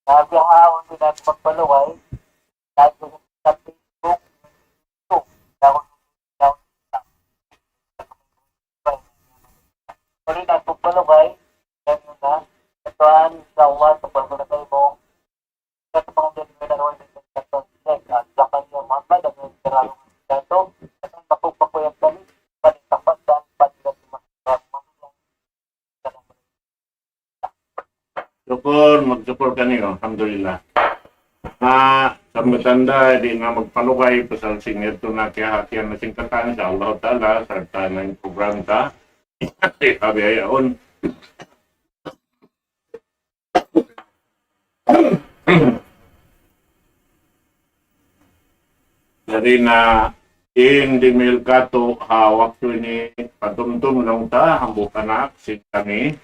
Sabi ang ahon din natin magpaluway, dahil sa Facebook, YouTube, tawag Pwede na magpaluway, yan yun na. Itoan, sa uwan, sa pagpapalagay mo, sa mga delivery na naman ng kato, at sa kanya Muhammad, ang yung karalong kato, at ang napagpapuyag kami, panitapat dahil patigat yung mga Mag-support ka niyo, alhamdulillah. Sa matanda, di na magpalukay, pasal singir to na kaya na singkatan sa Allah Ta'ala, sarta na yung program ta. Sabi ayaon. Dari na hindi mil kato hawak to ni patumtum lang ta, hambukan na, kami.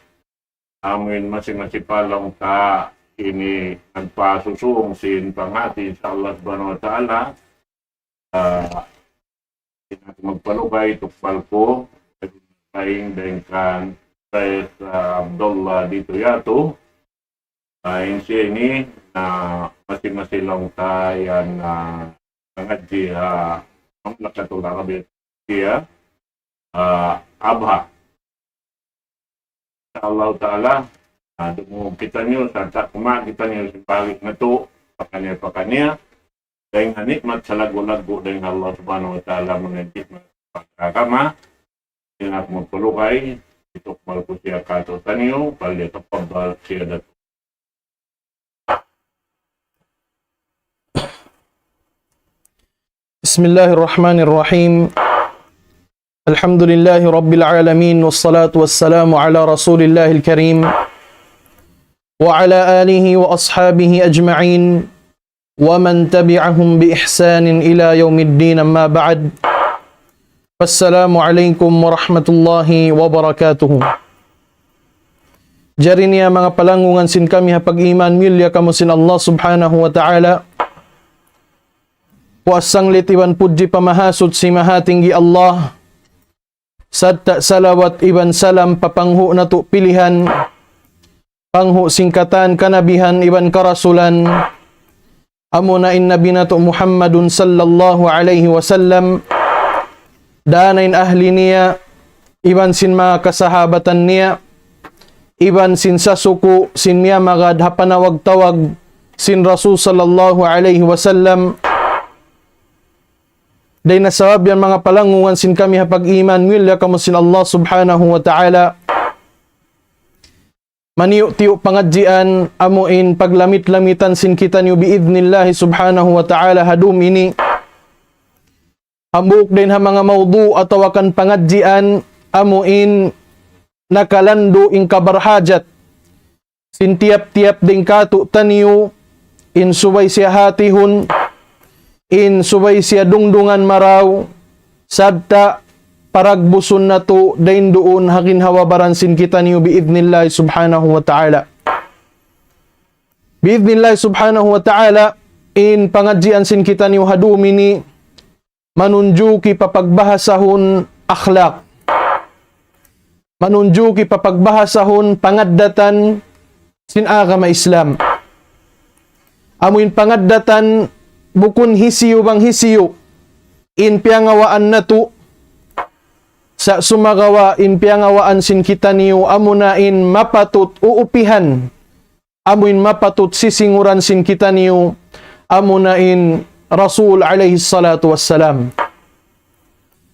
Amin masing-masipalong ka ini nagpasusung sin pangati sa Allah Subhanahu wa Ta'ala. Magpalukay, tukpal ko, kaing dengkan sa Abdullah dito yato. Insi ini na masing-masilong tayan na nangadji ang nakatula kabit siya abha. Allah Ta'ala, dumugong kita nyo, sarta kuma kita nyo balik na to, pakanya, dahil hanikmat sa lago-lago dahil Allah Subhanahu wa Ta'ala mengentik pagkakama, sinat magpulukay, itukmal ko siya kato tanyo, palit at pabal siya dato. Bismillahirrahmanirrahim. Alhamdulillahi Rabbil Alamin, wassalatu wassalamu ala Rasulillahil Karim wa ala alihi wa ashabihi ajma'in wa man tabi'ahum bi ihsanin ila yaumiddin, amma ba'd. Assalamu alaikum warahmatullahi wabarakatuh. Jari niya mga palangungan sin kami hapag iman milya kamo sin Allah subhanahu wa ta'ala. Puasang litiwan pudji pamahasud si mahatinggi Allah. Sadta salawat iban salam papanghu na to pilihan, panghu singkatan kanabihan iban karasulan, amo na in nabi na to Muhammadun sallallahu alaihi wasallam, danain ahli niya, iban sin mga kasahabatan niya, iban sin sasuku, sin miya magad hapanawag-tawag, sin Rasul sallallahu alaihi wasallam. Day nasawab yan mga palangungan sin kami hapag iman milya kamo sin Allah subhanahu wa ta'ala. Maniyo-tiyo pangadjian amuin paglamit-lamitan sin kita niyo biidnillahi subhanahu wa ta'ala hadum ini. Hambuk din ha mga maudu atawakan pangadjian amuin nakalando ing kabarhajat. Sin tiap-tiap din katu taniyo in subay siya hatihun. In subay siya dungdungan maraw, sabta paragbuson na to, dain doon hakin hawabaran sin kita niyo biidnillahi subhanahu wa ta'ala. Biidnillahi subhanahu wa ta'ala, in pangadjian sin kita niyo hadumini, manunjuki papagbahasahon akhlak. Manunjuki papagbahasahon pangaddatan sin agama Islam. Amuin pangaddatan bukun hisiyo bang hisiyo in piyangawaan na to sa sumagawa in piyangawaan sin kita niyo amuna in mapatut uupihan amuin mapatut sisinguran sin kita niyo amuna in Rasul alaihi salatu wassalam.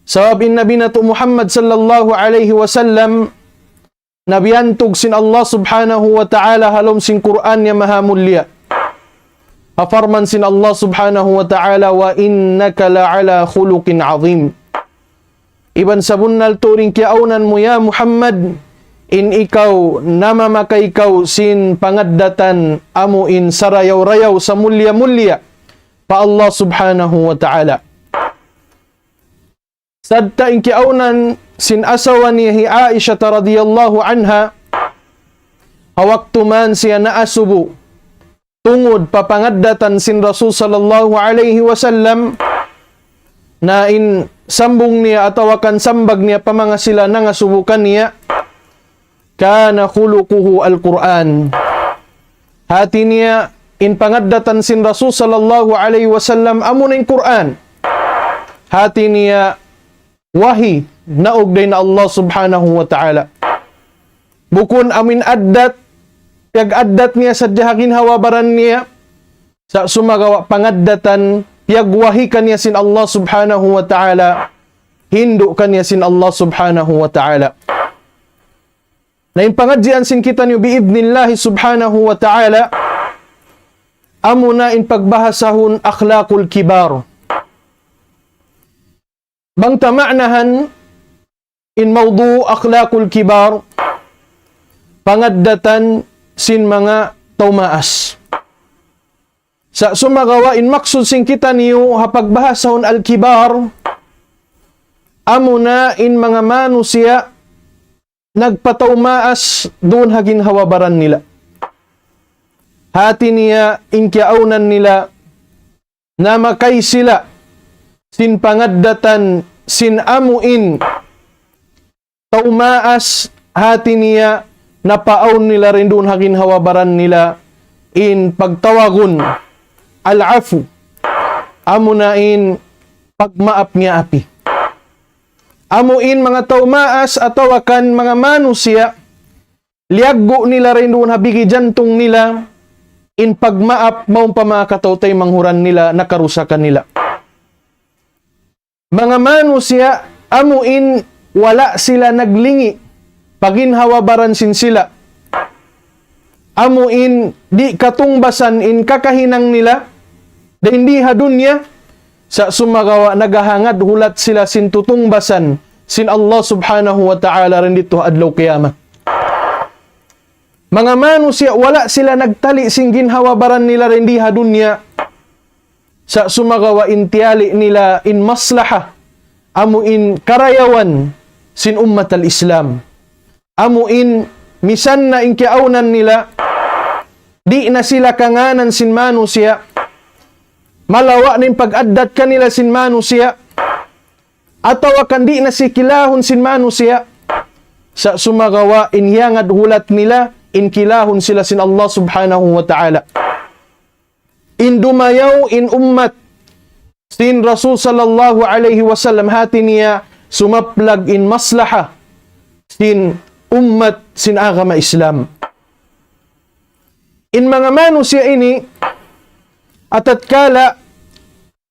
Sabab in nabi na to Muhammad sallallahu alaihi wasallam nabiyantog sin Allah subhanahu wa ta'ala halom sin Quran niya mahamulya. Afarman sin Allah subhanahu wa ta'ala wa innaka la'ala khuluqin azim. Iban sabunnal turing kiaunan mo ya Muhammad, in ikaw namamaka ikaw sin pangaddatan amo in sarayaw-rayaw sa mulya-mulya pa Allah subhanahu wa ta'ala. Sadta in kiaunan sin asawa ni Aisha radhiyallahu anha, hawaktu man siya naasubo tungod papangaddatan sin Rasul sallallahu alaihi wasallam, na in sambong niya atawakan sambag niya pamanga sila nangasubukan niya, kana khuluquhu al-Quran. Hati niya in pangaddatan sin Rasul sallallahu alaihi wasallam amo na in Quran. Hati niya wahi naog day na Allah subhanahu wa ta'ala. Bukun amin addat, piyag-addat niya sa dihakin hawabaran niya, sa sumagawa pangaddatan, piyagwahi kanya sin Allah subhanahu wa ta'ala, hindu kanya sin Allah subhanahu wa ta'ala. Na yung pangadjian sin kita niyo biibnillahi subhanahu wa ta'ala, amo na in pagbahasahon akhlaqul kibar. Bang tama'nahan in mawdu akhlaqul kibar, pangaddatan sin mga taumaas. Sa sumagawa in maksud sin kita niyo hapagbahasahon al-kibar, amo na in mga manusia nagpataumaas doon hagin hawabaran nila. Hati niya in kiaunan nila na makay sila sin pangaddatan sin amuin taumaas, hati niya napaon nila rin doon hagin hawabaran nila in pagtawagon al-afu, amo na in pagmaap niya api. Amuin mga taumaas atawakan mga manusia, liaggo nila rin doon habigi jantong nila in pagmaap maong pamakataw manghuran nila nakarusakan nila. Mga manusia, amuin wala sila naglingi, paginhawabaran sin sila. Amuin di katungbasan in kakahinang nila, da hindi hadunya, sa sumagawa nagahangad hulat sila sin tutungbasan sin Allah subhanahu wa ta'ala rin dito adlaw kiyama. Mga manusia, wala sila nagtali sin ginhawabaran nila rin di hadunya, sa sumagawa intiyali nila in maslaha, amuin karayawan sin ummat al-Islam. Amuin misan na in kiaunan nila, di na sila kanganan sin manusia, malawa nin pag-addat kanila sin manusia, atawakan di na si kilahon sin manusia, sa sumagawa in hiyangad hulat nila, in kilahon sila sin Allah subhanahu wa ta'ala. In dumayaw in ummat sin Rasul sallallahu alaihi wasallam, hati niya sumaplag in maslaha sin ummat sin agama Islam. In mga manusia ini, atatkala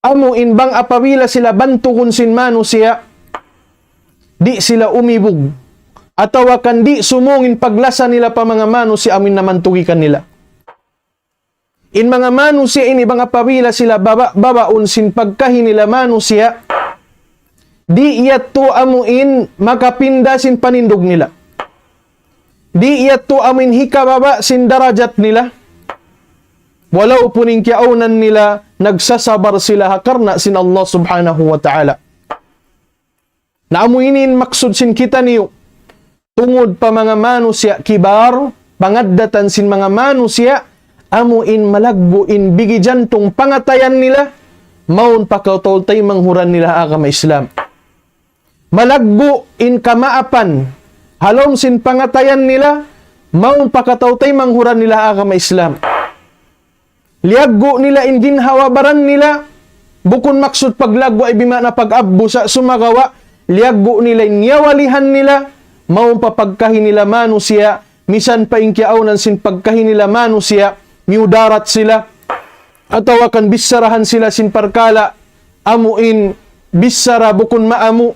amo in bang apabila sila bantugon sin manusia, di sila umibog, atawakan di sumungin paglasa nila pa mga manusia amin naman tugikan nila. In mga manusia ini bang apabila sila babaon sin pagkahi nila manusia, di iyat to amuin makapinda sin panindog nila. Di iyat to amin hikababa sin darajat nila. Walau puning kiaunan nila, nagsasabar sila hakarna sin Allah subhanahu wa ta'ala. Naamuinin maksud sin kita niyo, tungod pa mga manusia kibar, pangaddatan sin mga manusia, amuin malagbo in bigi jantong pangatayan nila, maun pakatoltay manghuran nila agama Islam. Malagbo in kamaapan, halom sin pangatayan nila, maun pakatoltay manghuran nila agama Islam. Liaggo nila in ginhawabaran nila, bukun maksud paglagbo ay bimana pag-abbo sa sumagawa, liaggo nila in niyawalihan nila, maun papagkahi nila manusia, misan pa in kiaunan sin pagkahi nila manusia, miudarat sila, atawakan bisarahan sila sin parkala, amuin bisara bukun maamu,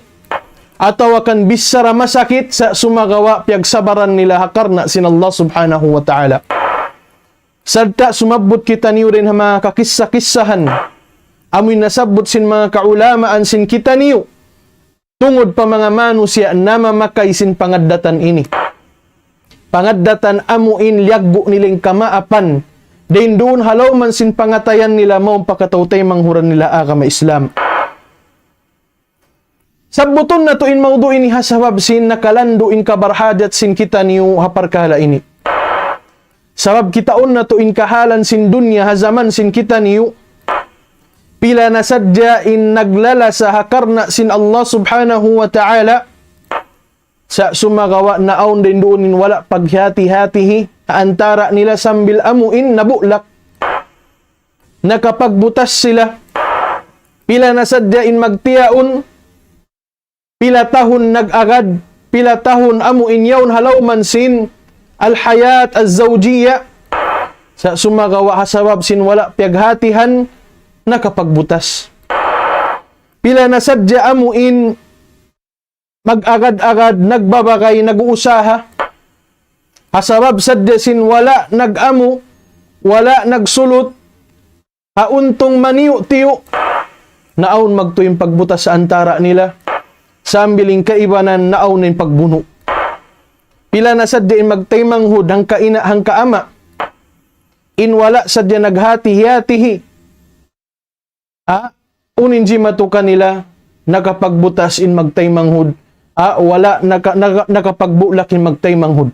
atawakan bisara masakit sa sumagawa, piyagsabaran nila hakarna sin Allah subhanahu wa ta'ala. Sadta sumabot kita niyo rin mga kakissa-kissahan, amin nasabot sin mga kaulamaan sin kita niyo, tungod pa mga manusia na mamakay sin pangaddatan ini. Pangaddatan amuin liagbo niling kamaapan, din doon halaw man sin pangatayan nila maong pakatautay manghuran nila agama Islam. Sabuton na to in maudu ini hasabab sin nakalando in kabarhajat sin kita niyo haparkala ini. Sabab kitaon na to in kahalan sin dunya hazaman sin kita niyo. Pila na sadya in naglala sa hakarna sin Allah subhanahu wa ta'ala. Sa sumagawa na aon din doon in wala paghati-hatihi. Antara nila sambil amuin nabulak. Nakapagbutas sila. Pila na sadya in magtiyaon. Pila tahon nag-agad, pila tahon amo inyawn halaw man sin al-hayat az-zawjiyya. Sa sumagawa hasabab sin wala piaghatihan nakapagbutas. Pila na sadya amo in mag-agad-agad, nagbabagay, nag-uusaha. Hasabab sadya sin wala nag-amo, wala nagsulot, hauntong maniyo-tiyo, naon magtuyong pagbutas sa antara nila. Sambiling kaibanan naawnin pagbuno. Pila na sadya in magtaymanghud hang kaina hang kaama. In wala sadya naghati-hatihi. Unin di matuka nila nakapagbutas in magtaymanghud. Wala nakapagbulak in magtaymanghud.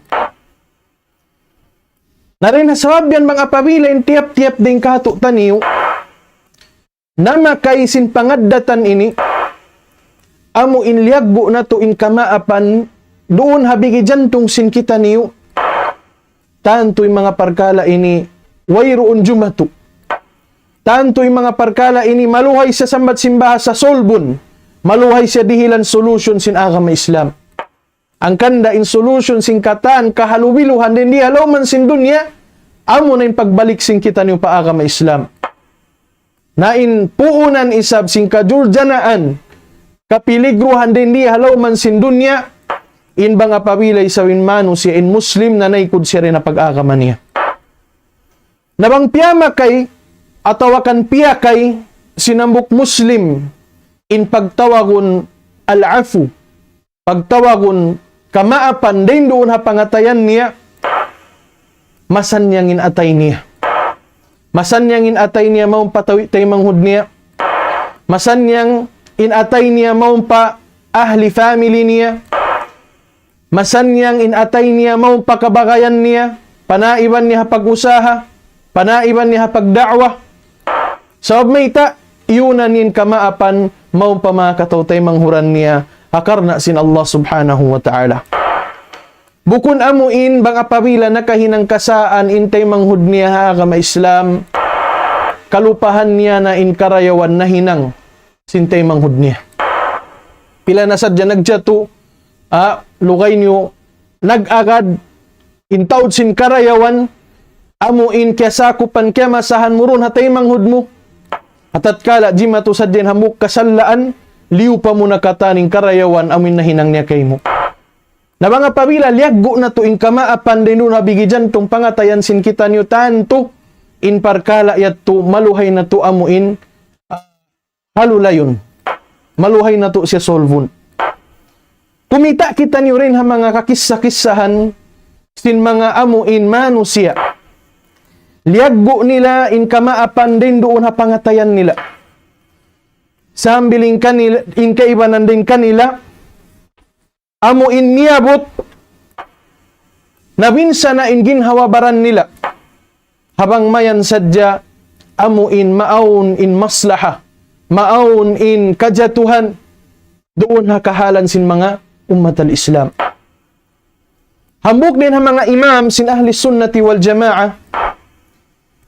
Narin nasawab yan mga pabila in tiap-tiap din kato taniyo. Nama kaisin pangaddatan ini. Amo inliagbo na to in kamaapan, doon habigi jantong sin kita niyo. Tanto'y mga parkala ini, wayroon jumatu. Tanto'y mga parkala ini, maluhay sa sambat simbaha sa solbon. Maluhay sa dihilan solution sin agama Islam. Ang kanda in solution sin kataan, kahalubiluhan, din di halaw man sin dunya, amo na in pagbalik sin kita niyo pa agama Islam. Na in puunan isab sin kajurjanaan, kapiligruhan din di halaw man sin dunya, in banga pabilay sa winmano siya in Muslim na naikod siya rin na pag-agama niya. Nabang piyama kay, atawakan piya kay, sinambok Muslim, in pagtawagon al-afu, pagtawagon kamaapan, din doon ha pangatayan niya, masanyang inatay niya. Masanyang inatay niya, maong patawi tay manghud niya. Masanyang inatay niya maong pa ahli family niya. Masanyang inatay niya maong pakabagayan niya. Panaiban niya pag-usaha. Panaiban niya pagda'wa. Sabab may ta, iunan nin kamaapan maong pamakataw-tay manghuran niya. Hakarna sin Allah subhanahu wa ta'ala. Bukun amuin bang apabila nakahinang kasaan intay manghud niya ha agama Islam. Kalupahan niya na in karayawan na hinang sintay manghud niya. Pila na sadya nagjato, lugay niyo, nag-agad, intaod sin karayawan, amuin kya sakupan kya masahan mo ron hatay manghud mo. Atat kala, di mato sadyan hamuk kasalaan, liw pa mo nakataning karayawan, amin na hinang niya kay mo. Na mga pabila, liaggo na to in kamaapan din nun habigidyan tong pangatayan sin kita niyo tanto, in parkala yat to, maluhay na to amuin, halulayon. Maluhay na to siya solvon. Kumita kita niyo rin ha mga kakisa-kisahan sin mga amuin manusia. Liaggo nila in kamaapan din doon ha pangatayan nila. Sambiling kanila, in kaibanan din kanila, amuin niabot, nabinsa na in ginhawabaran nila. Habang mayan sadya, amuin maawon in maslaha. Maawon in kajatuhan, doon hakahalan sin mga ummat al-Islam. Hambuk din ha mga imam sin ahli sunnati wal jamaah.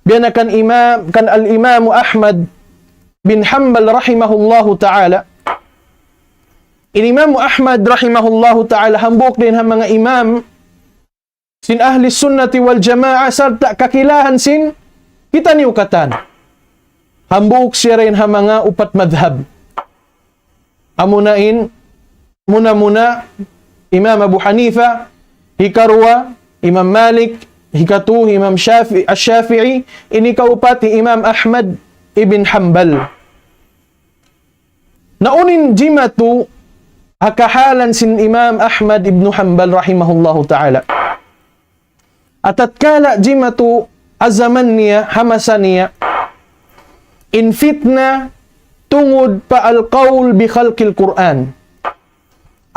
Biyan kan imam, kan al-imam Ahmad bin Hanbal rahimahullahu ta'ala. Imam Ahmad rahimahullahu ta'ala hambuk din ha mga imam sin ahli sunnati wal jamaah sarta kakilahan sin kita niukatan. Hambuk siya rin ha mga upat madhab. Amunain, muna Imam Abu Hanifa, hikarwa, Imam Malik, hikatu, Imam Shafi'i, ini kaupat Imam Ahmad ibn Hanbal. Naunin jimatu, hakahalan sin Imam Ahmad ibn Hanbal rahimahullahu ta'ala. Atatkala jimatu azaman niya, hamasan niya, in fitna tungod pa al-qawl bi khalqil Quran.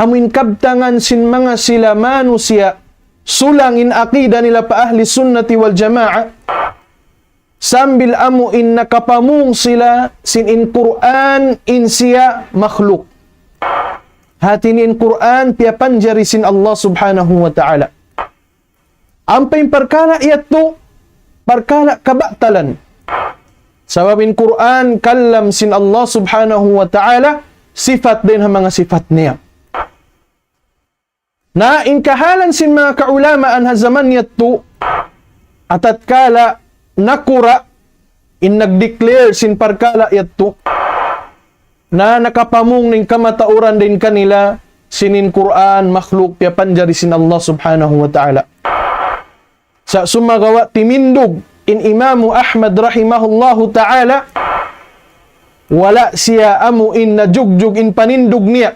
amuin kabtangan sin mga sila manusia sulangin akida nila pa ahli sunnati wal jama'a sambil amuin nakapamung sila sin in Quran in siya makhluk hatin in Quran pia panjari sin Allah subhanahu wa ta'ala ampay perkara ito perkara kabatalan sababin Quran kalam sin Allah subhanahu wa ta'ala sifat din ang mga sifat niya na inkahalan sin mga kaulamaan ha zaman yato atat kala nakura in nagdeclare sin parkala yato na nakapamung ning kamatauran din kanila sinin Quran makhluk pia panjari sin Allah subhanahu wa ta'ala sa sumagawa timindog in Imamu Ahmad rahimahullahu ta'ala wala siya amuin na jugjug in panindog niya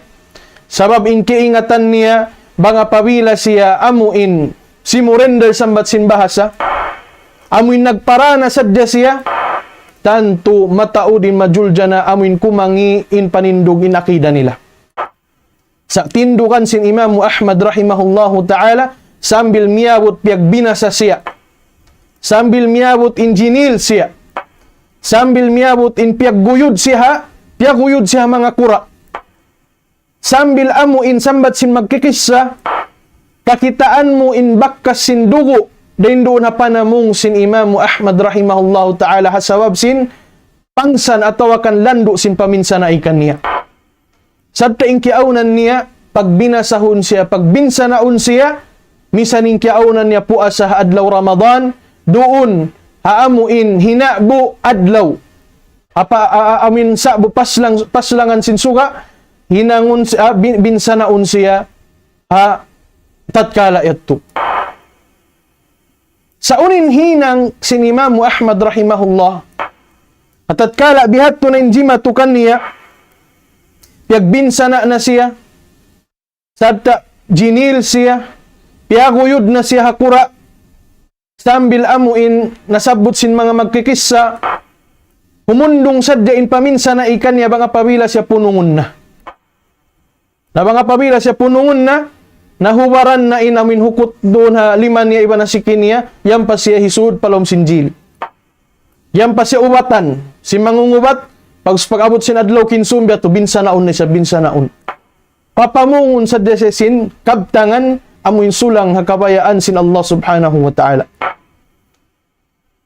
sabab in kiingatan niya banga pawila siya amuin si murender sambat sin bahasa amuin nagparana sadya siya tanto matao din majulja na amuin kumangi in panindog in akida nila sa tindukan sin Imamu Ahmad rahimahullahu ta'ala sambil miyabot piag binasa siya sambil miyabot in jinil siya sambil miyabot in piag guyod siya mga kura sambil amuin sambat sin magkikissa kakitaan mo in bakkas sin dugo din doon na panamung sin Imamu Ahmad rahimahullahu ta'ala hasawab sin pangsan atau akan lando sin paminsan na ikan niya sabta in kiaunan niya pagbinasahon siya pagbinsanaon siya misaning kiaunan niya po sa adlaw Ramadan doon haamuin hinabu adlaw amin sa paslangan sin suga hinangon binsanaon siya tatkala ito sa unin hinang sin Imamu Ahmad rahimahullah at tatkala bihat to na injimatu kaniya piyagbinsana na siya sabta jinil siya piyaguyod na siya hakura sambil amuin nasabot sin mga magkikissa humundong sadya in paminsa na ikan niya banga pabila siya punungon na mga pabila siya punungon na nahuwaran na inamin hukot doon ha liman niya iba na sikin niya yan pa siya hisud palom sinjil yan pa siya ubatan si mangungubat pag-abot sin adlaw kinsumbi ato binsanaon na siya binsanaon papamungon sa desesin kabtangan amuin sulang hakabayaan sin Allah subhanahu wa ta'ala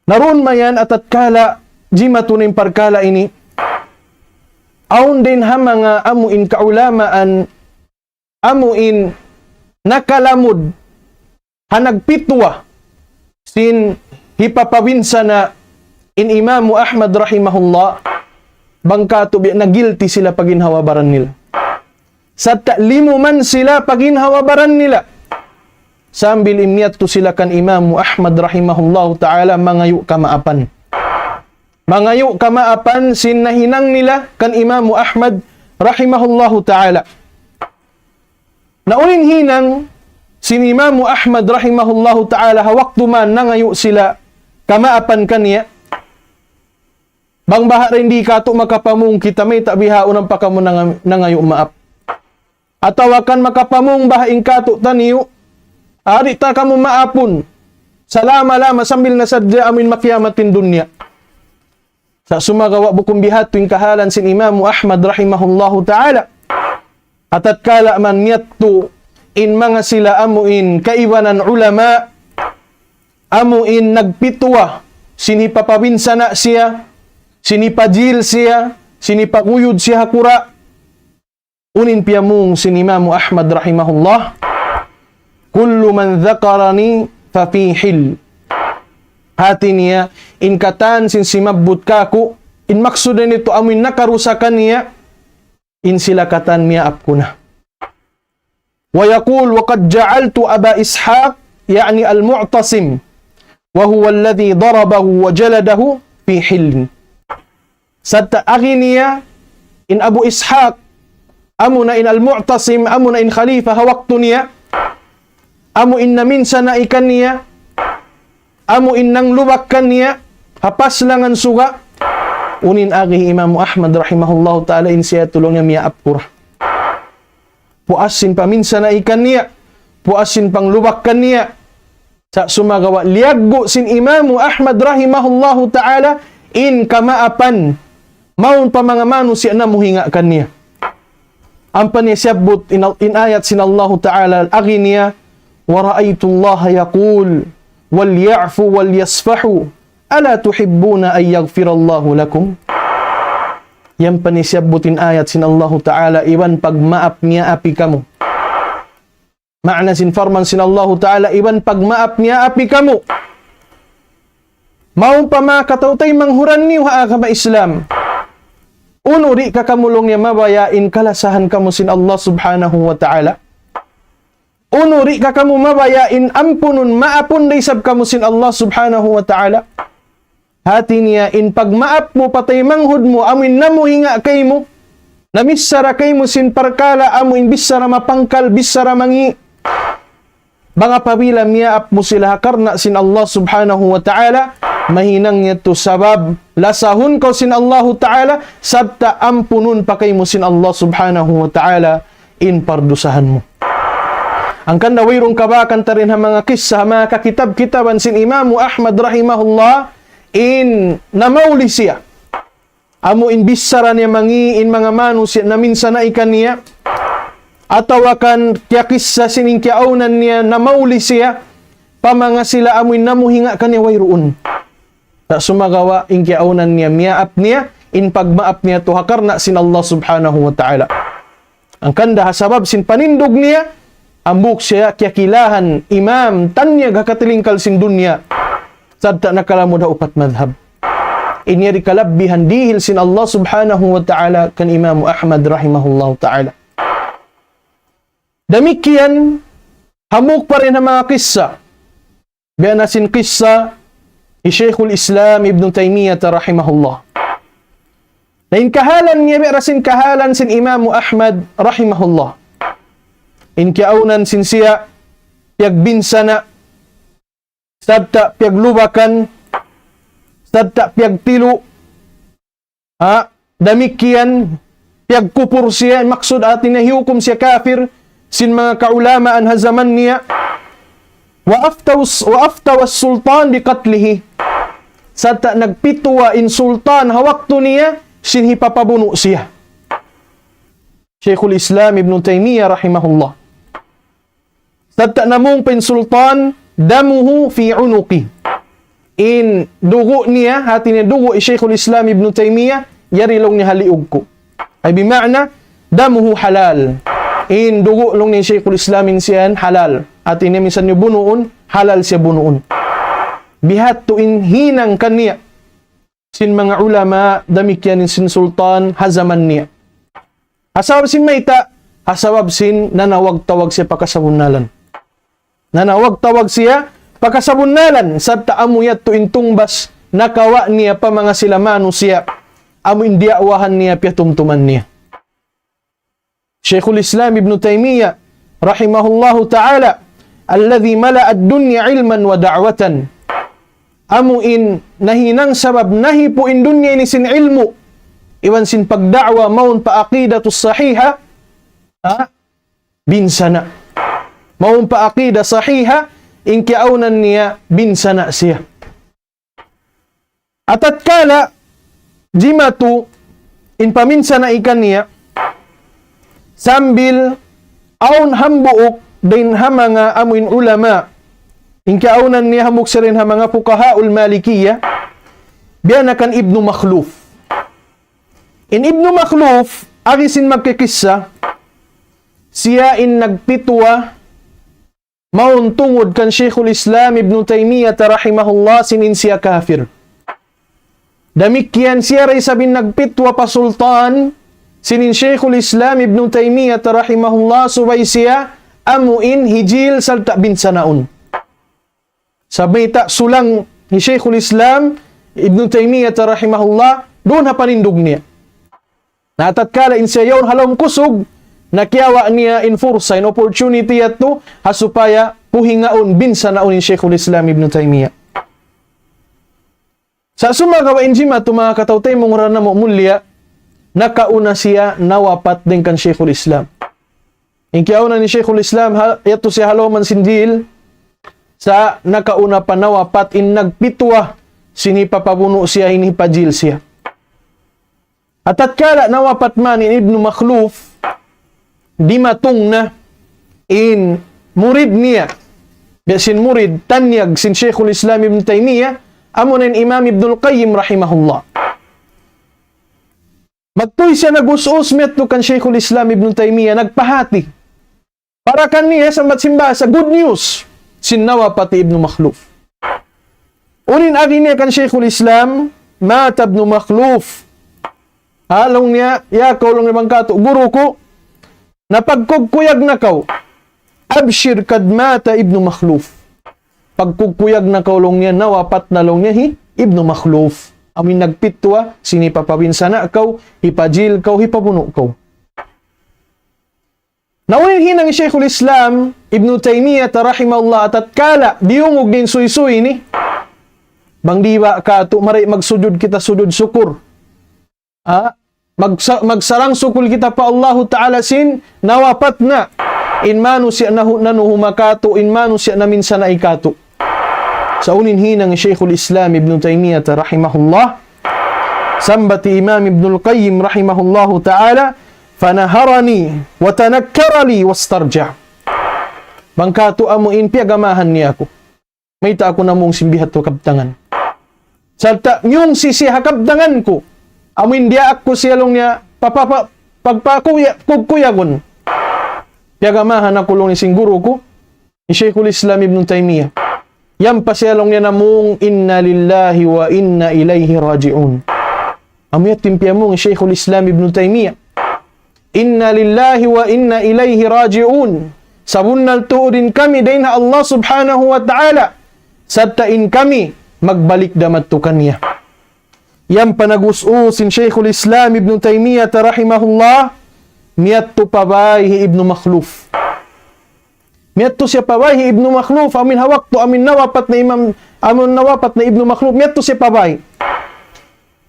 naroon mayan at kala jima tuning parkala ini aun din ha mga amuin kaulamaan amuin nakalamod hanagpitwa sin hipapawinsa na in Imamu Ahmad rahimahullah bangka tubi na guilty sila paginhawabaran nila sa limo man sila paginhawabaran nila sambil imniyat to sila kan Imamu Ahmad rahimahullah ta'ala mangayo kamaapan sin nahinang nila kan Imamu Ahmad rahimahullah ta'ala naunin hinang sin Imamu Ahmad rahimahullahu ta'ala hawaktu man nangayo sila kamaapan kaniya bang baha rin di ka to makapamung kita may tabihaon ang pakamu nangayo maap atawakan makapamung bahaing ka to taniyo ari ta kamu maapon salama-lama sambil nasadya amin makiamatin dunya sa sumagawa bukum bihat tuwing kahalan sin Imamu Ahmad rahimahullahu ta'ala atat kala man niyattu in mga sila amuin kaiwanan ulama amuin nagpitwa sinipapawinsana siya sinipajil siya sinipaguyod siya hakura unin piyamung sin Imamu Ahmad rahimahullah kullu man dhakarani fa fi hil hati niya in katan sin simabut kaku in maksudan ito amuin nakarusakan niya in sila katan miyaap ko na. Wa yaqul wa qad ja'altu Aba Ishaq yani al-Mu'tasim wa huwa alladhi darabahu wa jaladahu fi hiln. Satta niya in Abu Ishaq amuna in al-Mu'tasim amuna in khalifa hawaktu niya amu in naminsa na ikan niya amu in nang luwakkan niya hapas langan suga unin agi Imamu Ahmad rahimahullahu ta'ala in siya tulong niya miya apura. puasin paminsan na ikan niya, puasin panglubak kaniya. Sa sumagawa, liaggo sin Imamu Ahmad rahimahullahu ta'ala, in kamaapan, maun pa mga manu siya na muhinga kaniya. Ang panisyabot in ayat sin Allah ta'ala, agi niya, وَرَأَيْتُ اللَّهَ يَقُولُ وَلْيَعْفُوا وَلْيَصْفَحُوا أَلَا تُحِبُّونَ أَنْ يَغْفِرَ اللَّهُ لَكُمْ. Yang panisyabutin ayat sin Allah Ta'ala, iwan pagmaap niya api kamu. Makna sin farman sin Allah Ta'ala, iwan pagmaap niya api kamu. Maun pa makatautay manghuran niyo agama Islam. Unuri ka kamulong niya mabayain kalasahan kamu sin Allah Subhanahu wa Ta'ala. Unuri ka kamu mabayain ampunun maapun daysab kamu sin Allah Subhanahu wa Ta'ala. Hati niya in pagmaap mo patay manghud mo amin namo hinga kay mo. Namissara kay mo sin parkala amin bisara mapangkal bisara mangi. Banga pabila miyaap mo sila karna sin Allah Subhanahu wa Ta'ala. Mahinang niya to sabab lasahun ko sin Allah Ta'ala sabta ampunun pa kay mo sin Allah Subhanahu wa Ta'ala in pardusahan mo. Ang kanda wayrong kabakan tarin ha mga kisah, mga kakitab-kitaban sin Imamu Ahmad rahimahullah, in namauli siya. Amo in bisara niya mangi in mga manu siya na minsan na ikan niya. Atawakan kya kisah sining kiaunan niya namauli siya. Pamanga sila amo in namuhinga kanya wayroon. Tak sumagawa in kiaunan niya miyaap niya, in pagmaap niya to hakarna sin Allah Subhanahu wa Ta'ala. Ang kanda hasabab sin panindog niya, ambuk siya kiyakilahan imam tanya gakatilingkal sin dunya sadta nakalamu da upat madhab. Inyari kalabbihan dihil sin Allah Subhanahu wa Ta'ala kan Imam Ahmad rahimahullahu ta'ala. Demikian hamuk pa rin ang mga kissa. Biyan nasin kissa ni Sheikhul Islam Ibn Taymiyyah rahimahullah. Na inkahalan niya biya rasin kahalan sin Imam Ahmad rahimahullah. Inkiaunan sin siya piagbinsana sabta piaglubakan sabta piagtilo damikian piagkupur siya maksud atin na hiukom siya kafir sin mga kaulamaan ha zaman niya wa aftawas sultan biqatlihi sabta nagpitwa in sultan hawakto niya sin hipapabuno siya. Sheikhul Islam Ibn Taymiyyah rahimahullah. Sabta namong pen sultan damuhu fi unuqi. In dugo niya, hati niya dugo Sheikhul Islam Ibn Taymiyyah, yarilong ni haliug ko. Ay bimakna, damuhu halal. In dugo long ni Sheikhul Islam siyan halal. At ini minsan niyo bunuon, halal siya bunuon. Bihat to in hinang kaniya. Sin mga ulama, damikyan sin sultan, hazaman niya. Hasawab sin mayta, hasawab sin nanawag-tawag siya pakasabunalan. Nanawag-tawag siya pakasabunalan sabta amuyat to intungbas nakawa niya pa mga silamano siya amu indiawahan niya piatumtuman niya. Sheikhul Islam Ibn Taymiyyah rahimahullahu ta'ala alladhi mala'ad dunya ilman wa da'watan amu in nahinang sabab nahipo in dunya ini sin ilmu iwan sin pagda'wa maun pa aqidatus sahiha binsana maun pa aqida sahiha in kiaunan niya binsana siya. Atat kala jimatu in paminsana ikan niya sambil aun hambuok din hamanga amuin ulama in kiaunan niya hamuk sirin hamanga fuqahaul malikiyah biyanakan Ibnu Makhluf. In Ibnu Makhluf agisin magkikissa siya in nagpitwa maun tungod kan Sheikhul Islam Ibn Taymiyyah rahimahullah sinin siya kafir. Damikyan siya ray sabin nagpitwa pa sultan sinin Sheikhul Islam Ibn Taymiyyah rahimahullah subay siya amuin hijil salta bin sanaun. Sabay ta sulang ni Sheikhul Islam Ibn Taymiyyah rahimahullah doon ha panindog niya. Natatkala in siya yun halong kusog nakiyawa niya in fursa, in opportunity at to, hasupaya puhingaon binsanaon ni Sheikhul Islam Ibn Taymiyyah. Sa sumagawain jima to mga katautay mong rana mo mulya, nakauna siya nawapat din kan Sheikhul Islam. Inkiyaw na ni Sheikhul Islam, yato si haloman sinjil, sa nakauna panawa pat in nagpitwa, sinipapabuno siya, inipajil siya. At tatkala nawapat man in Ibn Makhluf, di matong na in murid niya, sin murid, tanyag sin Sheikhul Islam Ibn Taymiyyah, amo na Imam Ibn Al-Qayyim rahimahullah. Magtuy siya nag-us-us meto kan Sheikhul Islam Ibn Taymiyyah, nagpahati. Para kaniya sa matsimba sa good news, sinawa pati Ibn Makhluf. Unin agi niya kan Sheikhul Islam, mata Ibn Makhluf. Halong niya, yakaw lang ibang kato, guru ko, napagkugkuyag na kaw, abshir kad mata Ibn Makhluf. Pagkugkuyag na kaw long niya, nawapat na long niya, Ibn Makhluf. Amin nagpitwa, sinipapawinsa kaw, hipajil kaw, hipapuno kaw. Nawin hinang Sheikhul Islam Ibn Taymiyyah rahimahullah at kala diungog din suy-suy ni bang diwa ka to maray magsujud kita sujud syukur. Magsarang sukul kita pa Allah Ta'ala sin nawapat na in manu siya nanuhu makato in manu siya namin sana ikato. Sa unin hinang Sheikhul Islam Ibn Taymiyyah rahimahullah sambati Imam Ibn Al-Qayyim rahimahullahu ta'ala fanaharani wa tanakkarali wastarja. Bangkato amuin piagamahan niya ako. May ta ako na mong simbihat to kabtangan. Salta yung sisiha kabtangan ko. Amuin dia ako siyalong niya pagpakuyagon. Piagamahan ako long ni singguro ko ni Sheikhul Islam Ibn Taymiyyah. Yan pa siyalong niya na mong inna lillahi wa inna ilayhi raji'un. Amuyat timpya mong Sheikhul Islam Ibn Taymiyyah. Inna lillahi wa inna ilayhi raji'un. Sabunnal tuudin kami din na Allah subhanahu wa ta'ala. Sadtain kami, magbalik damat to kanya. Yan panag-us-usin Sheikhul Islam Ibn Taymiyyah rahimahullah, miyat to pabayhi Ibn Makhluf. Miyat to siya pabayhi Ibn Makhluf, amin hawak to, amin nawapat na Ibn Makhluf, miyat to siya pabay.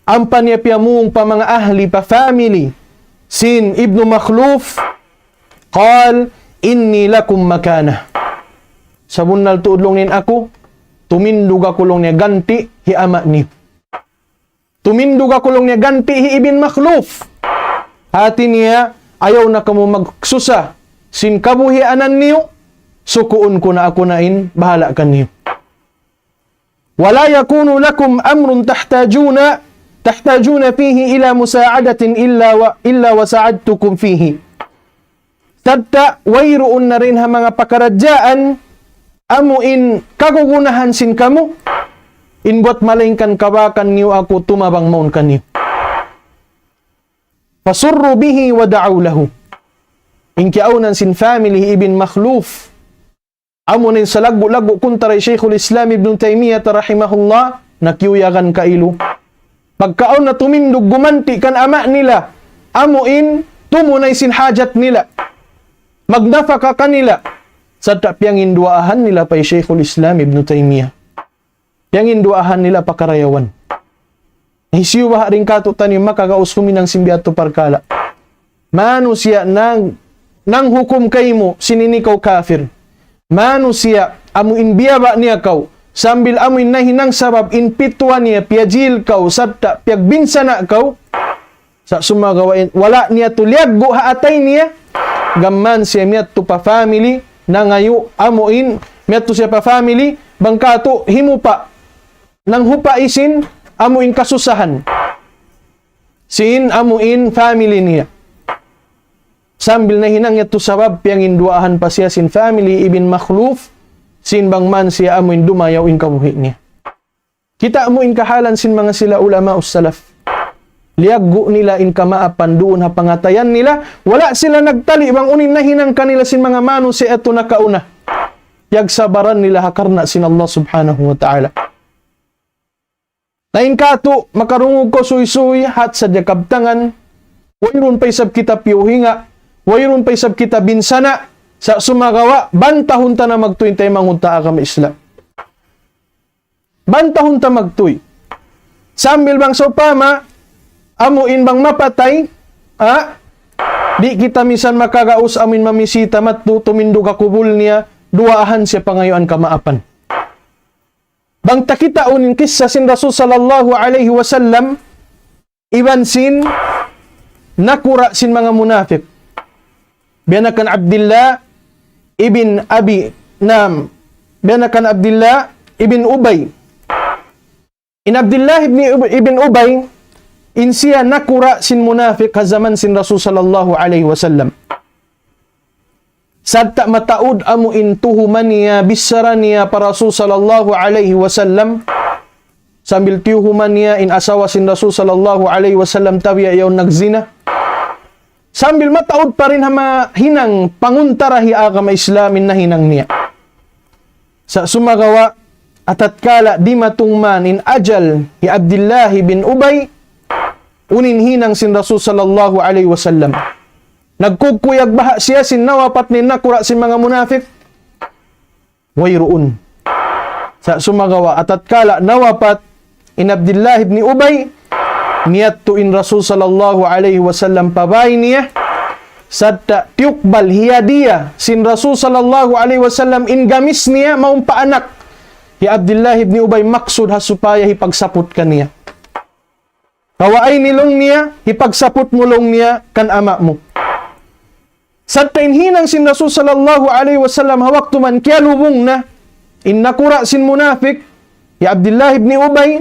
Ampan niya piyamung pa mga ahli, pa family, sin Ibn Makhluf qal inni lakum makana. Sabunnal tuudlongin ako, tumindug ako long niya ganti hi ama ni. Tumindug ako long niya ganti hi Ibn Makhluf. Hati niya ayaw na kamo magsusa sin kabuhi anan niyo, sukuon ko na ako nain bahala kan niyo. Wala yakunu lakum amrun tahtajuna fihi ila musa'adatin illa wa sa'adtukum fihi. Tadta, wayroon na rin ha mga pakaradyaan, amuin kagugunahan sin kamo, inbot malingkan kawakan niyo ako tumabang maun kaniyo. Pasurru bihi wa da'aw lahu. Inkiaunan sin family Ibn Makhluf, amunin sa lagu-lagu kuntaray Sheikhul Islam Ibn Taymiyyah rahimahullah, nakiuyagan kailu. Pagkaon na tumindog gumanti kan ama nila, amuin tumunay sin hajat nila. Magdafaka kanila. Sa tapyang induahan nila pa Sheikhul Islam Ibn Taymiyyah. Yang induahan nila pakarayawan. Hisiwa rin kato tanim makagaus kuminang simbiato parkala. Mano siya nang hukum kay mo sininikaw kafir. Mano siya amuin biyaba niya kaw. Sambil amoy nahinang sabab inpitwa niya piajil kaw sabta piagbinsa na kaw sa sumagawain wala niya tuliag go haatay niya gamman siya miyat to pa family na ngayo amuin miyat to siya pa family bangkato himupa nang hupa isin amuin kasusahan sin amuin family niya sambil nahinang niya to sabab piang induahan pa siya sin family Ibn Makhluf sin bang man siya amuin dumayaw in kabuhi niya. Kita amuin kahalan sin mga sila ulama ussalaf. Liaggo nila in kamaapan doon ha pangatayan nila. Wala sila nagtali bang unin nahinang kanila sin mga mano si eto na kauna. Yagsabaran nila hakarna sin Allah subhanahu wa ta'ala. Lain kato, makarungog ko suy-suy hat sa jakabtangan. Wayron pa isab kita piyuhinga. Wayron pa isab kita binsana. Sa sumagawa, bantahon ta na magtuy tayo mangunta kami Islam. Bantahon ta magtuy. Sambil bang sa upama, amuin bang mapatay, Di kita misan makagaus amin mamisita mattu tumindog ka kubul niya, duaahan siya pangayoan kamaapan. Bangta kita unin kisah sin Rasul sallallahu alaihi wasallam, iban sin nakura sin mga munafik. Bianakan Abdullah ibn Abi Nam, bianakan Abdullah ibn Ubay. In Abdullah ibn Ubay, in siya nakura sin munafik ha zaman sin Rasul sallallahu alaihi wasallam. Sadta mataud amu in tuhuman niya bisara niya para Rasul sallallahu alaihi wasallam, sambil tuhuman niya in asawa sin Rasul sallallahu alaihi wasallam tabiya yaw nagzina. Sambil mataud pa rin hama hinang panguntarahi agama Islamin na hinang niya. Sa sumagawa atatkala di matungman in ajal hi Abdullah bin Ubay, unin hinang sin Rasul sallallahu alaihi wasallam. Nagkukuyag baha siya sin nawapat ni nakura sin mga munafik. Wayruun. Sa sumagawa atatkala nawapat in Abdullah ibn Ubay, niyadto in Rasul sallallahu alaihi wasallam pabay niya. Sadta tiukbal hiyadiya sin Rasul sallallahu alaihi wasallam in gamis niya maumpa anak. Hi Abdullah ibn Ubay maksud ha supaya hipagsapot kaniya. Kawaay nilong niya, hipagsapot mulong niya kan ama mo. Sadta hinang sin Rasul sallallahu alaihi wasallam hawak tuman kaya lubong na in nakura sin munafik ya Abdullah ibn Ubay,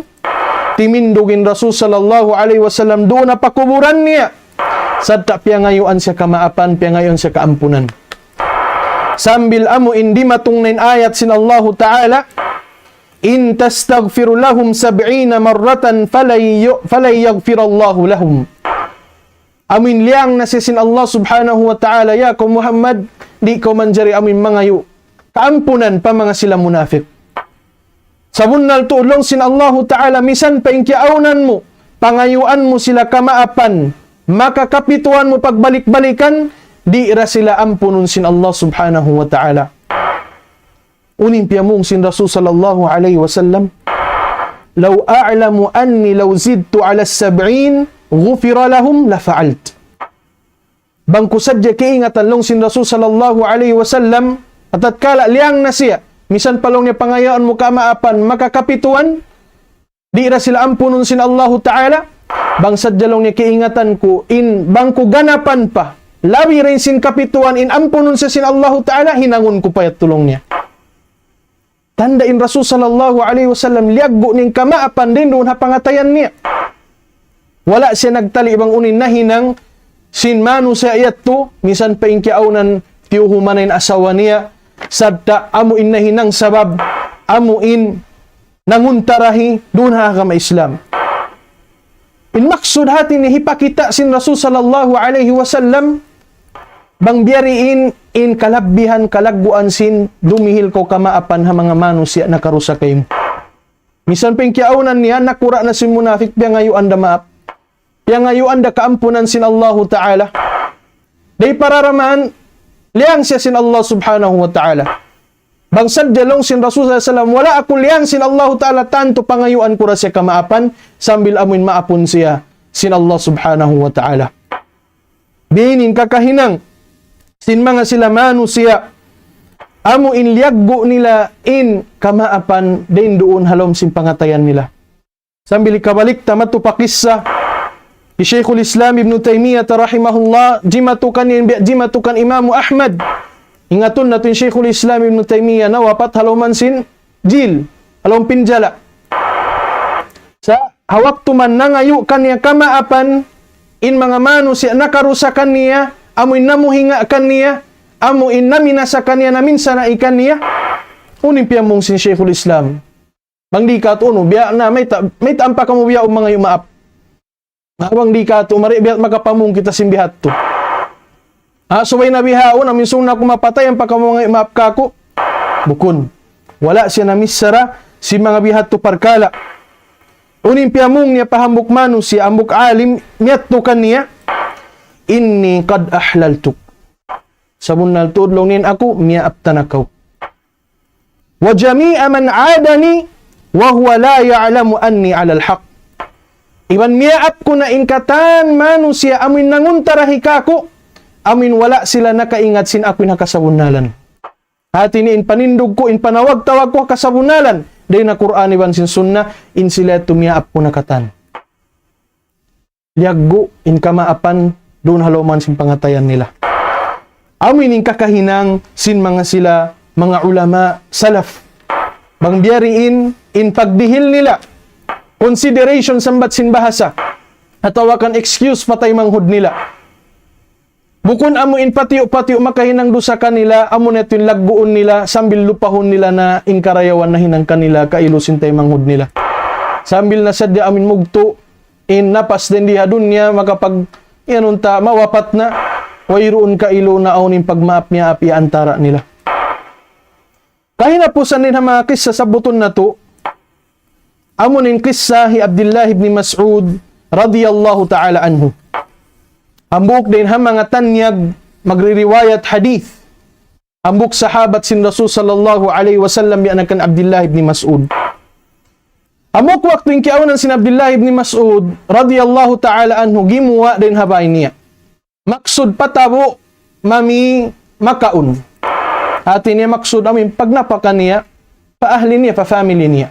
timindugin Rasul sallallahu alaihi wasallam doon na pakuburan niya. Sadta piyangayuan siya kamaapan, piyangayon siya kaampunan. Sambil amo indi matungnain ayat sin Allah Ta'ala, in tastaghfiru lahum 70 marratan falay yaghfirallahu lahum. Amin liang nasisin Allah subhanahu wa ta'ala, ya ko Muhammad, di ko manjari amin mangayo kaampunan pa mga sila munafik. Sabunnal tuulong sin Allah ta'ala, misan pa inkiaunan mo, pangayuan mo sila kamaapan, makakapituan mo pagbalik-balikan, di ira sila ampunon sin Allah subhanahu wa ta'ala. Unin piyamong sin Rasul sallallahu alaihi wasallam, law a'lamu anni law zidtu ala 70 ghufira lahum la fa'alt. Bangku sadya kiingatan long sin Rasul sallallahu alaihi wasallam, at tatkala liang na siya, misan palong niya pangayaan mo kamaapan, makakapituan, di ra sila ampunon sin Allah Ta'ala. Bang sadya long niya kiingatan ko, in bangku ganapan pa, labi rin sin kapituan, in ampunon siya sin Allah Ta'ala, hinangon ko pa yat tulong niya. Tandain Rasul sallallahu alaihi wasallam, liaggo ning kamaapan din doon ha pangatayan niya. Wala siya nagtali ibang unin na hinang sin manu sa ayat to, misan pa inkiaunan tiyuhumanin asawa niya, sadta amuin na hinang sabab, amuin nanguntarahi doon ha kama Islam. In maksud hati ni hipakita sin Rasul sallallahu alaihi wasallam, bang biyariin in kalabbihan kalagbuan sin dumihil ko kamaapan ha mga manusia na karusa kayo. Misan pa inkiaunan niya, nakura na si munafik, biya ngayuan da maap. Yang ngayuan da kaampunan sin Allah Ta'ala. Day pararaman, liang siya sin Allah subhanahu wa ta'ala. Bang sadyalong sin Rasul sallallahu, wala ako liang sin Allah Ta'ala, tanto pangayuan ko ra siya kamaapan, sambil amuin maapon siya sin Allah subhanahu wa ta'ala. Binin kakahinang, sin mga sila manusia, amo in liaggo nila in kamaapan, din doon halom sin pangatayan nila. Sambil kabalik tamat pakissa, Syekhul Islam Ibn Taymiyyah rahimahullah, jimatukan Imam Ahmad. Ingatun natin Syekhul Islam Ibn Taymiyyah na wapat haloman sin jil, halom pinjala. Sa hawak tuman nangayu kanya kamaapan, in mga manusia nakarusakan niya, amoy namuhinga kan niya, amoy naminasakan niya, naminsan na ikan niya. Unin piyamong sin Syekhul Islam. Bang di ka to, no, biya na, may taampa ka mo biya o mga yumaap. Habang di ka to, maribiyat makapamong kita simbihat to. Subay na bihaon, aminsong na kumapatay, ang pagkamong yumaap ka ko. Bukun. Wala siya na misara, si mga bihat to parkala. Unin piyamong niya pahambuk manu, si ambuk alim, niyat to kaniya, inni kad ahlaltuk. Sabunal tudlong nin ako, miyaap tanakaw. Wa jami'a man adani, wa huwa la ya'lamu anni alal haq. Iban miyaap ko na inkatan manusia amin nanguntarahi kako, amin wala sila nakaingat sin ako'y nakasabunalan. Hati ni in panindog ko, in panawag-tawag ko kasabunalan. Day na Quran iban sin sunnah, in sila tumiyaap ko nakatan. Liaggo, in kamaapan, doon haloman sin pangatayan nila. Amin in kakahinang sin mga sila, mga ulama, salaf. Bang biyariin, in pagdihil nila, consideration sambat sin bahasa, atawakan excuse patay manghud nila. Bukun amo in patiyo-patiyo makahinang dusa kanila, amo neto yung lagbuon nila, sambil lupahon nila na inkarayawan na hinang kanila, kailusin tayo manghud nila. Sambil na sadya amin mugto, in napas din diha dunya, makapag, yanunta, mawapat na, wayroon kailo na aunin pagmaap niya api antara nila. Kahinapusan din ang mga kisa sa buton na to, amo nin kisa hi Abdullah ibn Mas'ud, radiyallahu ta'ala anhu. Ambuk din ha mga tanyag magririwayat hadith. Ambuk sahabat sin Rasul sallallahu alaihi wasallam yan kan Abdullah ibn Mas'ud. Ambuk waktu yung kiaunan sin Abdullah ibn Mas'ud radiyallahu ta'ala anhu gimuwa din habay niya. Maksud patabo mami makaun. Hati niya maksud amin pag napakan niya paahli niya pa family niya.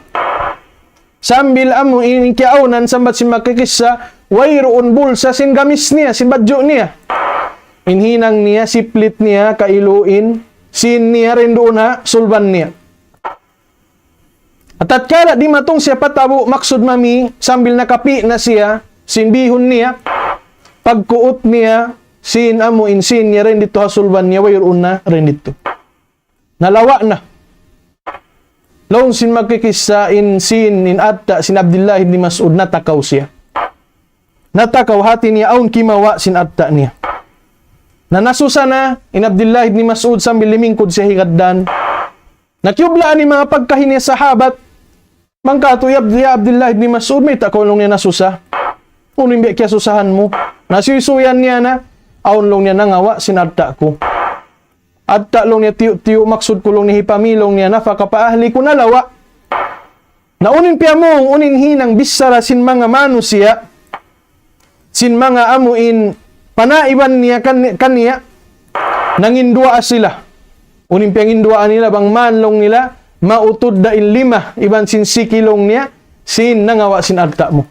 Sambil amo in kiaunan sambat sin makikisa wayroon bulsa sin gamis niya, sin badyo niya. Inhinang niya, siplit niya, kailuin, sin niya rin doon ha, sulban niya. At tatkala di matong siya patabo, maksud mami, sambil nakapi na siya, sin bihon niya, pagkuot niya, sin amuin, sin niya rin dito ha, sulban niya, wayroon na rin dito. Nalawa na. Laon sin magkikisa in atta, sin Abdullah ibn Mas'ud, natakaw siya. Natakaw hati niya aun kimawa sin atta niya. Nanasusa na in Abdullah ibn Mas'ud sambil limingkod siya higaddan. Nakyublaan ni mga pagkahin niya sahabat. Mangkato ya Abdullah ibn Mas'ud may takaw long niya nasusa. Uno imbi kaya susahan mo. Nasuysuyan niya na aun long niya nangawa sin atta ko. Atta long niya tiyo maksud ko long ni hipamilong niya na fakapaahli ko nalawa. Naunin piya mo unin hinang bisara sin mga manusia. Sin mga amuin panaiban niya kaniya nangindua sila. Unim piyang induaan nila bang manlong nila mautod da in 5 iban sin sikilong niya sin nangawa sin adta mo.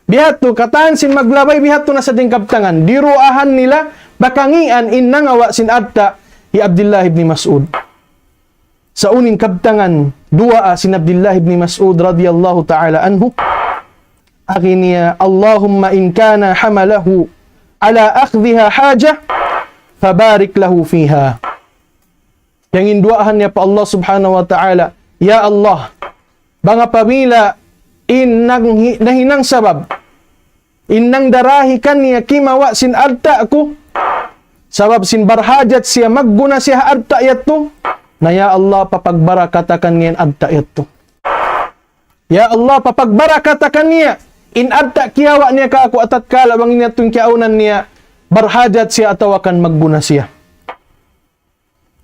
Bihato kataan sin maglabay bihato na sa dingkabtangan diruahan nila bakangian in nangawa sin adta hi Abdullah ibn Mas'ud. Sa uning kabtangan dua sin Abdullah ibn Mas'ud radiyallahu ta'ala anhu niya, Allahumma in kana hamalahu ala akhdhiha haja fabarik lahu fiha. Yang induahan niya pa Allah subhanahu wa ta'ala, Ya Allah, banga pamila nahinang sabab, innang darahikan niya kimawa sin adta ako, sabab sin barhajat siya magguna siya adta yato, na Ya Allah papagbarakatakan niya adta yato. Ya Allah papagbarakatakan niya in adta kiyawa niya ka ako atat kala bang inatong kiaunan niya barhajat siya atawakan magguna siya.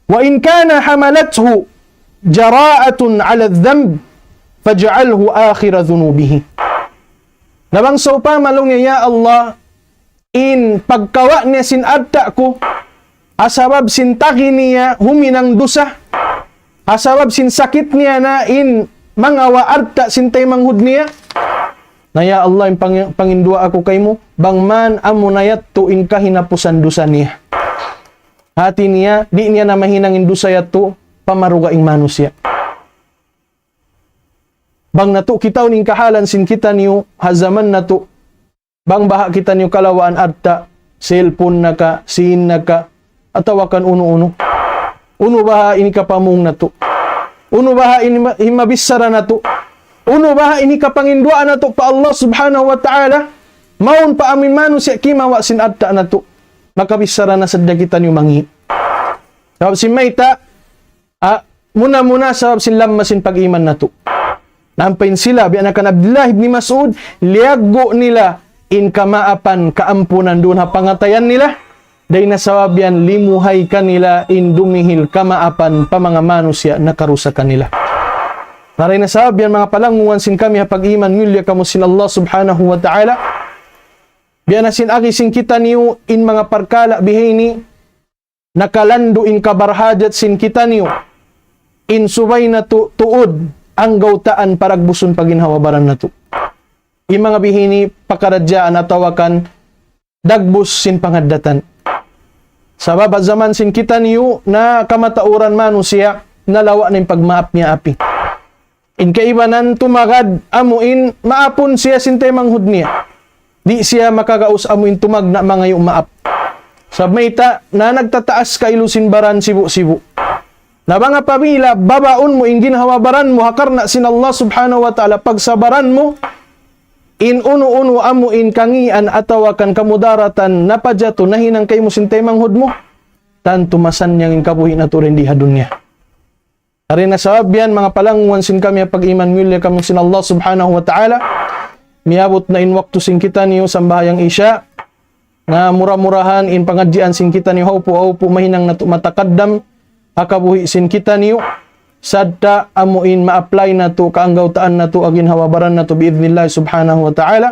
Wa in kana hamalathu jara'atun 'ala adh-dhanb faj'alhu akhira dhunubihi. Nabang so pa malong niya, Ya Allah, in pagkawa niya sin adta ko asabab sin taki niya huminang dusa, asabab sin sakit niya na in mangawa adta sin tay manghud niya. Na Ya Allah, yung pangindua ako kay mo, bang man amunayat to in kahinapusan dusa niya. Hati niya, di niya na mahinang indusa yato, pamaruga ing manusya. Bang nato kita uning kahalan sin kita niyo, hazaman nato, bang baha kita niyo kalawaan adta, cellphone na ka, sin na ka, atawakan uno-uno. Uno baha ini kapamung nato. Uno baha ini himabisara nato. Uno baha ini kapangindua na to pa Allah subhanahu wa ta'ala. Maun pa amin manusya kimawa sin adta na to. Makabisara na sadya kita niyo mangi. Sabab sin mayta, muna-muna sabab sin lammasin pag-iman na to. Nampain sila, biyan akan Abdullah ibn Mas'ud, liaggo nila in kamaapan kaampunan doon ha pangatayan nila. Day na sabab yan limuhay kanila in dumihil kamaapan pa mga manusya na karusakan nila. Naray na sabab yan mga palanguan sin kami ha pag-iman ngulya kamo sin Allah subhanahu wa ta'ala. Biya na sinagi sing kita niyo in mga parkala bihini, nakalando in kabarhajat sin kita niyo, in subay na tuod ang gautaan paragbuson paginhawabaran na to. In mga bihini, pakaradyaan atawakan, dagbus sin pangadatan. Sa baba zaman sin kita niyo na kamatauran manusia, nalawa na yung pagmaap niya api. In kaibanan tumagad amuin, maapon siya sintay manghud niya. Di siya makagaus amuin tumag na mga yung maap. Sa mayta na nagtataas ka ilusin baran sibu-sibu. Na mga pamila, babaon mo, in ginhawabaran mo, hakar na sin Allah subhanahu wa ta'ala, pagsabaran mo, in uno-uno amuin kangian atawakan kamudaratan napadyato na hinang kay mo sintay manghud mo. Tanto masan niyang kabuhi na turin di hadunya. Ari na sabab yan, mga palanguan sin kami pag-iman ngulya kami sin Allah subhanahu wa ta'ala. Miabot na in waktu sin kita niyo sambahayang isya. Nga mura-murahan in pangadjian sin kita niyo haupo-haupo mahinang nato matakaddam. Akabuhi sin kita niyo. Sadta amuin ma-apply na to, kaanggautaan na to, agin hawabaran na to biidhnillah subhanahu wa ta'ala.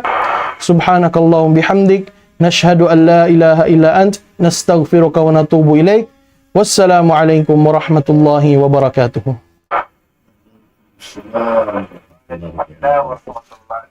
Subhanakallahum bihamdik. Nashhadu an la ilaha illa ant. Nastaghfiruka wa natubu ilaik. Wassalamu alaikum warahmatullahi wabarakatuh. Warahmatullahi wabarakatuh.